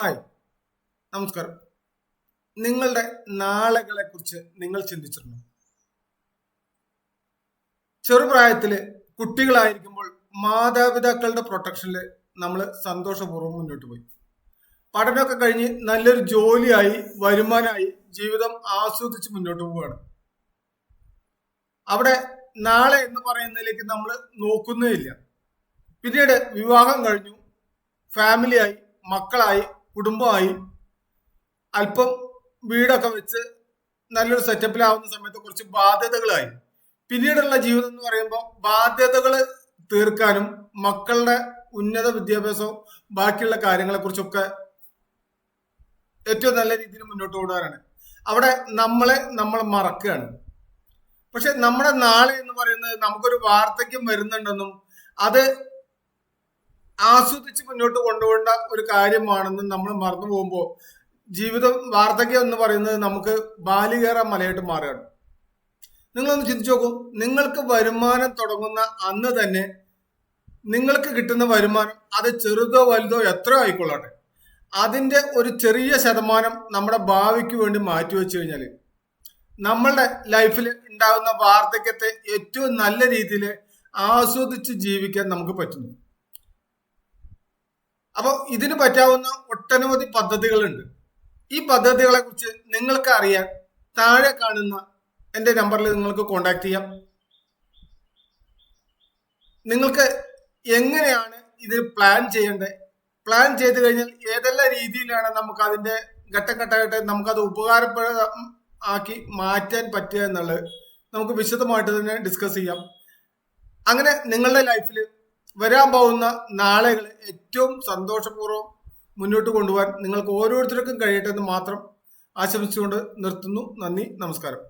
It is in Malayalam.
ഹായ്, നമസ്കാരം. നിങ്ങളുടെ നാളുകളെ കുറിച്ച് നിങ്ങൾ ചിന്തിച്ചിരുന്നു? ചെറുപ്രായത്തില് കുട്ടികളായിരിക്കുമ്പോൾ മാതാപിതാക്കളുടെ പ്രൊട്ടക്ഷനിൽ നമ്മൾ സന്തോഷപൂർവ്വം മുന്നോട്ട് പോയി. പഠനമൊക്കെ കഴിഞ്ഞ് നല്ലൊരു ജോലിയായി വരുമാനമായി ജീവിതം ആസ്വദിച്ച് മുന്നോട്ട് പോവുകയാണ്. അവിടെ നാളെ എന്ന് പറയുന്നതിലേക്ക് നമ്മൾ നോക്കുന്നേയില്ല. പിന്നീട് വിവാഹം കഴിഞ്ഞു, ഫാമിലിയായി, മക്കളായി, കുടുംബമായി, അല്പം വീടൊക്കെ വെച്ച് നല്ലൊരു സെറ്റപ്പിലാവുന്ന സമയത്ത് കുറച്ച് ബാധ്യതകളായി. പിന്നീടുള്ള ജീവിതം എന്ന് പറയുമ്പോൾ ബാധ്യതകൾ തീർക്കാനും മക്കളുടെ ഉന്നത വിദ്യാഭ്യാസവും ബാക്കിയുള്ള കാര്യങ്ങളെ കുറിച്ചൊക്കെ ഏറ്റവും നല്ല രീതിയിൽ മുന്നോട്ട് കൊണ്ടുപോകാനാണ്. അവിടെ നമ്മൾ മറക്കുകയാണ്. പക്ഷെ നമ്മുടെ നാളെ എന്ന് പറയുന്നത് നമുക്കൊരു വാർദ്ധക്യം വരുന്നുണ്ടെന്നും അത് ആസ്വദിച്ച് മുന്നോട്ട് കൊണ്ടുപോകേണ്ട ഒരു കാര്യമാണെന്നും നമ്മൾ മറന്നു പോകുമ്പോൾ ജീവിതം വാർദ്ധക്യം എന്ന് പറയുന്നത് നമുക്ക് ബാലികേറ മലയായിട്ട് മാറുകയാണ്. നിങ്ങളൊന്ന് ചിന്തിച്ചു നോക്കൂ. നിങ്ങൾക്ക് വരുമാനം തുടങ്ങുന്ന അന്ന് തന്നെ നിങ്ങൾക്ക് കിട്ടുന്ന വരുമാനം അത് ചെറുതോ വലുതോ എത്രയോ ആയിക്കൊള്ളട്ടെ, അതിന്റെ ഒരു ചെറിയ ശതമാനം നമ്മുടെ ഭാവിക്ക് വേണ്ടി മാറ്റിവെച്ചു കഴിഞ്ഞാൽ നമ്മളുടെ ലൈഫിൽ ഉണ്ടാകുന്ന വാർദ്ധക്യത്തെ ഏറ്റവും നല്ല രീതിയിൽ ആസ്വദിച്ച് ജീവിക്കാൻ നമുക്ക് പറ്റുന്നു. അപ്പോൾ ഇതിന് പറ്റാവുന്ന ഒട്ടനവധി പദ്ധതികളുണ്ട്. ഈ പദ്ധതികളെ കുറിച്ച് നിങ്ങൾക്ക് അറിയാൻ താഴെ കാണുന്ന എൻ്റെ നമ്പറിൽ നിങ്ങൾക്ക് കോണ്ടാക്ട് ചെയ്യാം. നിങ്ങൾക്ക് എങ്ങനെയാണ് ഇത് പ്ലാൻ ചെയ്യേണ്ടത്, പ്ലാൻ ചെയ്ത് കഴിഞ്ഞാൽ ഏതെല്ലാം രീതിയിലാണ് നമുക്ക് അതിന്റെ ഘട്ടം ഘട്ടമായിട്ട് നമുക്കത് ഉപകാരപ്രദമാക്കി മാറ്റാൻ പറ്റുക എന്നുള്ളത് നമുക്ക് വിശദമായിട്ട് തന്നെ ഡിസ്കസ് ചെയ്യാം. അങ്ങനെ നിങ്ങളുടെ ലൈഫിൽ വരാൻ പോകുന്ന നാളുകൾ ഏറ്റവും സന്തോഷപൂർവ്വം മുന്നോട്ട് കൊണ്ടുപോകാൻ നിങ്ങൾക്ക് ഓരോരുത്തർക്കും കഴിയട്ടെ എന്ന് മാത്രം ആശംസിച്ചുകൊണ്ട് നിർത്തുന്നു. നന്ദി, നമസ്കാരം.